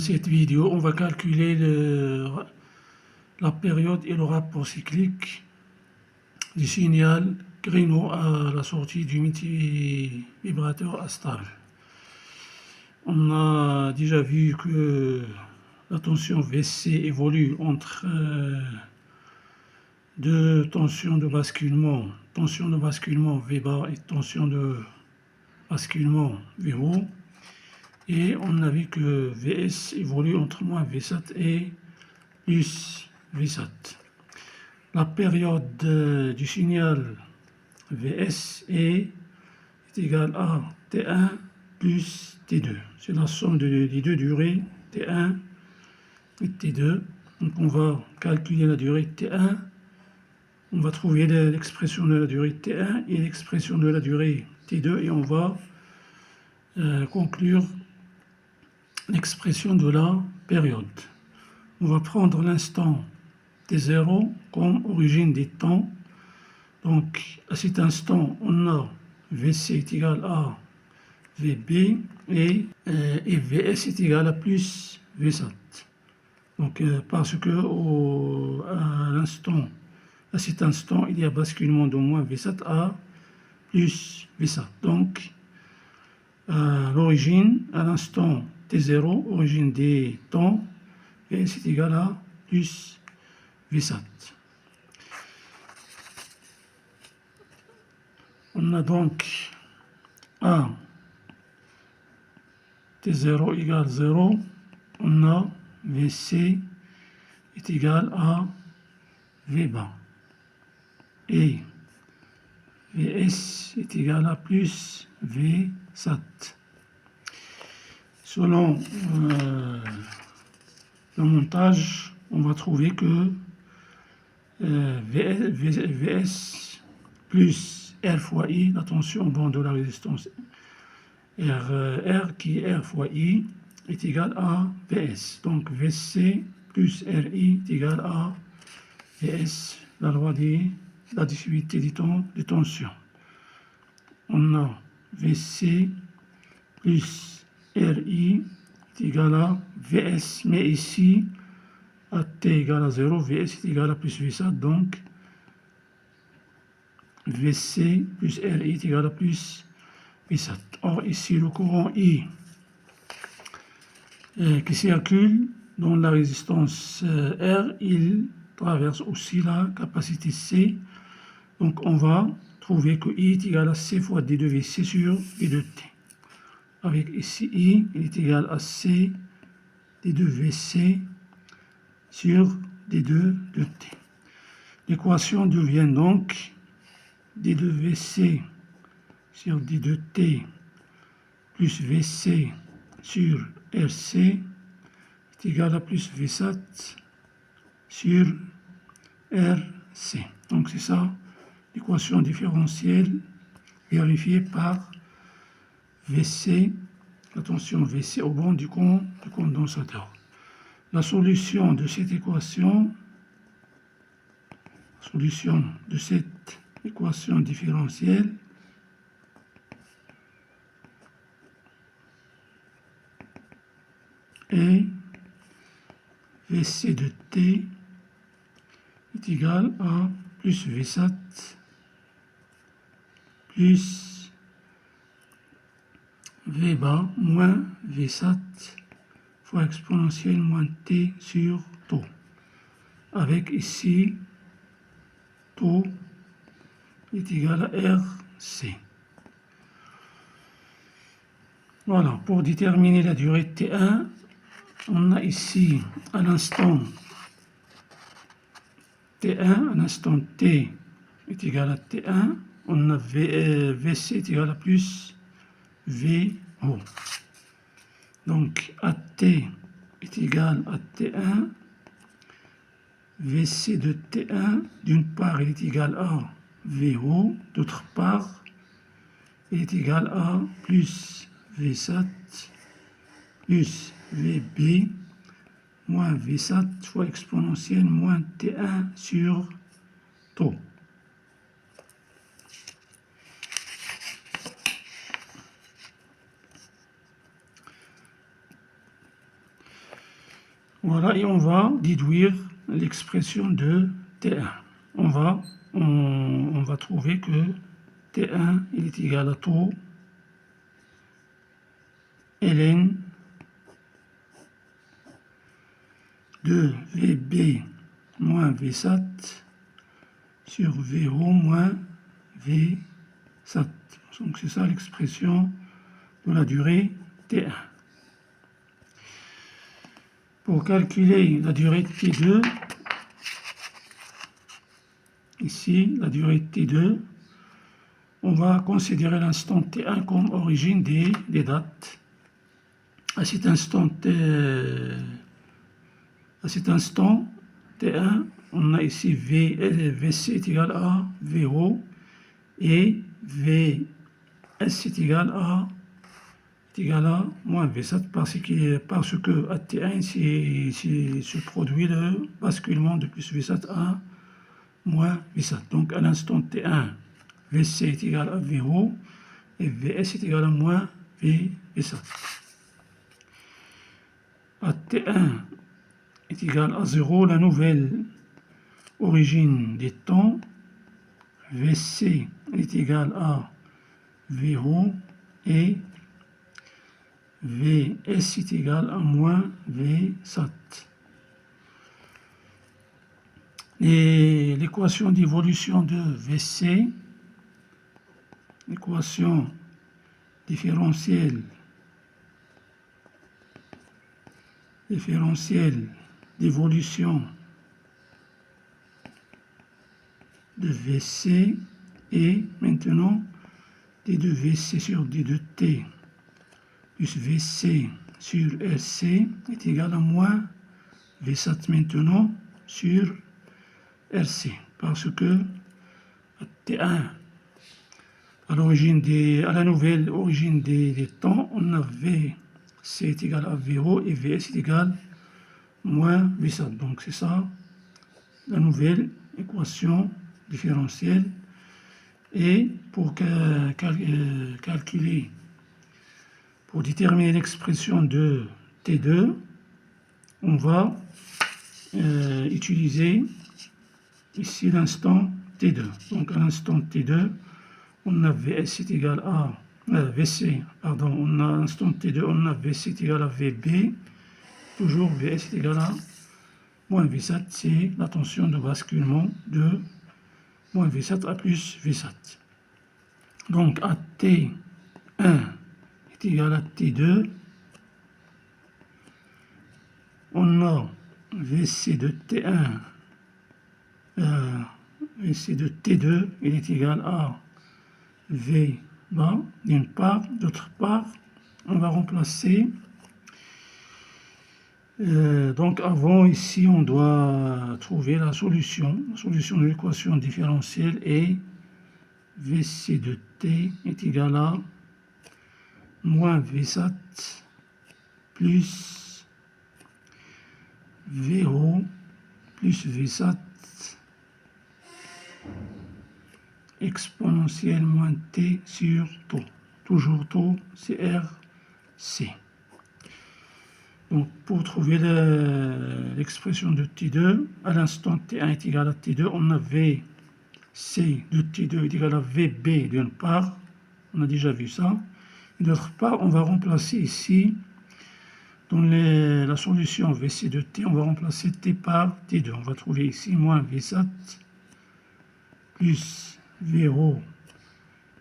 cette vidéo, on va calculer la période et le rapport cyclique du signal créneau à la sortie du multivibrateur astable. On a déjà vu que la tension VC évolue entre deux tensions de basculement V bar et tension de basculement V haut. Et on a vu que Vs évolue entre moins V7 et plus V7. La période du signal Vs est égale à T1 plus T2. C'est la somme des deux durées T1 et T2. Donc on va calculer la durée T1. On va trouver l'expression de la durée T1 et l'expression de la durée T2 et on va conclure l'expression de la période. On va prendre l'instant T0 comme origine des temps. Donc à cet instant, on a Vc est égal à Vb et Vs est égal à plus V7. Donc parce que à cet instant, il y a basculement de moins V7 à plus V7. Donc l'origine, à l'instant T0, origine des temps, Vs est égal à plus V7. On a donc à T0 égale 0, on a Vc est égal à V bas. Et Vs est égal à plus V7. Selon le montage, on va trouver que Vs plus R fois I, la tension de la résistance R qui est R fois I, est égal à Vs. Donc Vc plus Ri est égal à Vs, la loi de la diffusivité des tensions. On a Vc plus Ri est égal à Vs, mais ici, à t égale à 0, Vs est égal à plus V7, donc Vc plus Ri est égal à plus V7. Or, ici, le courant I qui circule dans la résistance R, il traverse aussi la capacité C. Donc, on va trouver que I est égal à C fois D2Vc sur D2T. Avec ici I, il est égal à C D2Vc sur D2 de T. L'équation devient donc D2Vc sur D2T plus Vc sur Rc est égal à plus V7 sur Rc. Donc c'est ça l'équation différentielle vérifiée par Vc, la tension Vc au banc du condensateur. La solution de cette équation différentielle est Vc de t est égal à plus V7 plus V bas moins V7 fois exponentielle moins t sur tau. Avec ici, tau est égal à Rc. Voilà, pour déterminer la durée T1, on a ici à l'instant T1, à l'instant T est égal à T1, on a Vc est égal à plus V haut. Donc AT est égal à T1, Vc de T1, d'une part, il est égal à V haut, d'autre part, il est égal à plus V7 plus Vb moins V7 fois exponentielle moins T1 sur tau. Voilà, et on va déduire l'expression de T1. On va trouver que T1 il est égal à taux ln de VB moins Vsat sur VO moins Vsat. Donc c'est ça l'expression de la durée T1. Pour calculer la durée T2, ici la durée T2, on va considérer l'instant T1 comme origine des dates. À cet instant T1, on a ici Vc est égal à Vo et Vs est égal à moins Vsat parce que à T1 se produit le basculement de plus Vsat à moins Vsat. Donc à l'instant T1, Vc est égal à Vo et Vs est égal à moins Vsat. À T1 est égal à 0, la nouvelle origine des temps, Vc est égal à Vo et Vs est égal à moins Vsat. Et l'équation d'évolution de Vc, l'équation différentielle d'évolution de Vc est maintenant d de Vc sur d de t plus Vc sur Rc est égal à moins Vsat maintenant sur Rc, parce que T1 à la nouvelle origine des temps, on a Vc est égal à Vo et Vs est égal à moins Vsat. Donc c'est ça la nouvelle équation différentielle. Et pour calculer, pour déterminer l'expression de T2, on va utiliser ici l'instant T2. Donc à l'instant T2, on a Vs est égal à Vc, pardon, on a l'instant T2, on a Vc est égal à Vb, toujours Vs est égal à moins Vsat, c'est la tension de basculement de moins Vsat à plus Vsat. Donc à T1 est égal à T2, on a Vc de T1, Vc de T2, il est égal à V bas d'une part, d'autre part, on va remplacer. Donc avant, ici, on doit trouver la solution. La solution de l'équation différentielle est Vc de t est égal à moins Vsat plus Vo plus Vsat exponentielle moins t sur taux. Toujours taux, c'est Rc. Donc, pour trouver l'expression de T2, à l'instant T1 est égal à T2, on a Vc de T2 est égal à Vb d'une part, on a déjà vu ça. Et d'autre part, on va remplacer ici, dans la solution Vc de T, on va remplacer T par T2. On va trouver ici moins Vsat plus Vo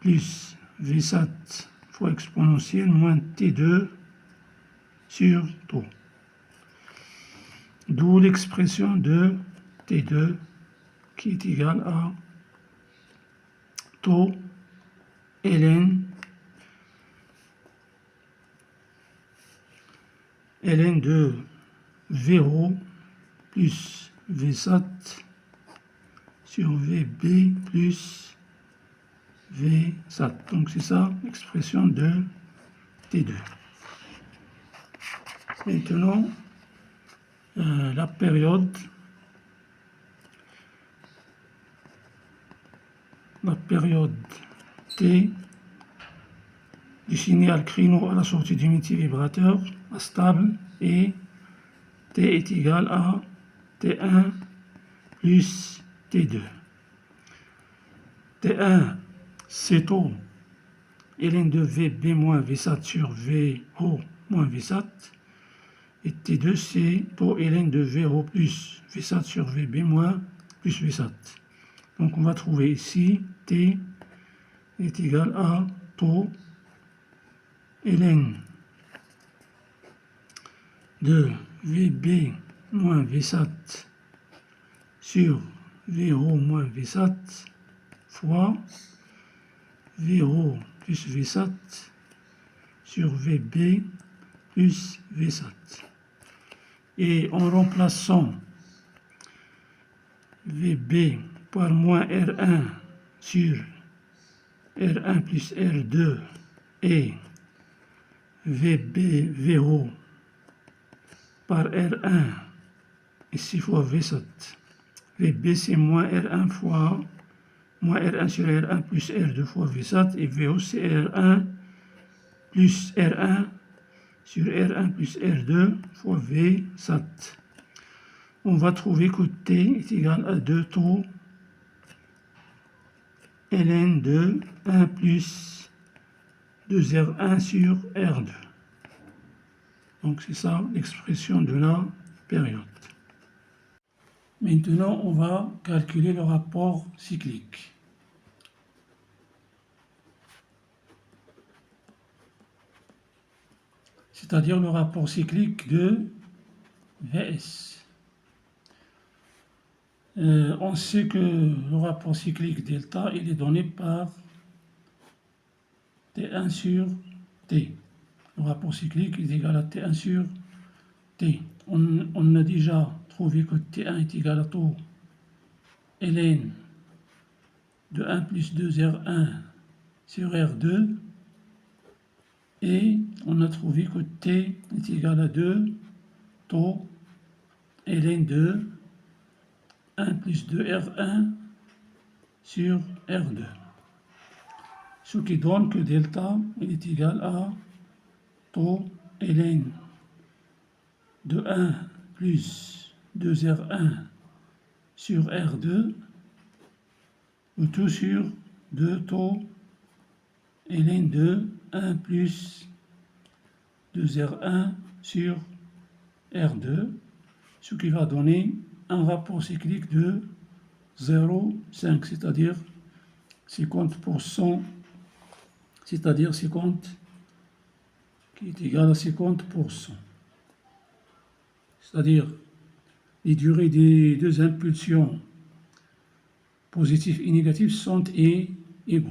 plus Vsat fois exponentielle moins T2 sur taux. D'où l'expression de T2 qui est égale à taux ln de Vo plus Vsat sur Vb plus Vsat. Donc c'est ça l'expression de T2. Maintenant, la période T du signal créneau à la sortie du multivibrateur stable est T est égal à T1 plus T2. T1, c'est taux ln de VB moins Vsat sur VO moins Vsat. Et T2, c'est taux ln de VO plus Vsat sur VB moins plus Vsat. Donc on va trouver ici T est égal à taux ln de VB moins Vsat sur VO moins Vsat fois VO plus Vsat sur VB plus Vsat. Et en remplaçant VB par moins R1 sur R1 plus R2 et VO par R1 et 6 fois Vsat. VB c'est moins R1 fois moins R1 sur R1 plus R2 fois Vsat et VO c'est R1 plus R1 sur R1 plus R2 fois Vsat. On va trouver que T est égal à 2 taux ln de 1 plus 2R1 sur R2. Donc c'est ça l'expression de la période. Maintenant, on va calculer le rapport cyclique. C'est-à-dire le rapport cyclique de Vs. On sait que le rapport cyclique delta, il est donné par T1 sur T. Le rapport cyclique est égal à T1 sur T. On a déjà trouvé que T1 est égal à taux ln de 1 plus 2R1 sur R2 et on a trouvé que T est égal à 2 taux ln de 1 plus 2R1 sur R2. Ce qui donne que delta est égal à taux ln de 1 plus 2R1 sur R2 ou tout sur 2 taux ln de 1 plus 2R1 sur R2, ce qui va donner un rapport cyclique de 0,5, c'est-à-dire 50%, c'est-à-dire 50 qui est égal à 50%. C'est-à-dire les durées des deux impulsions positives et négatives sont égaux.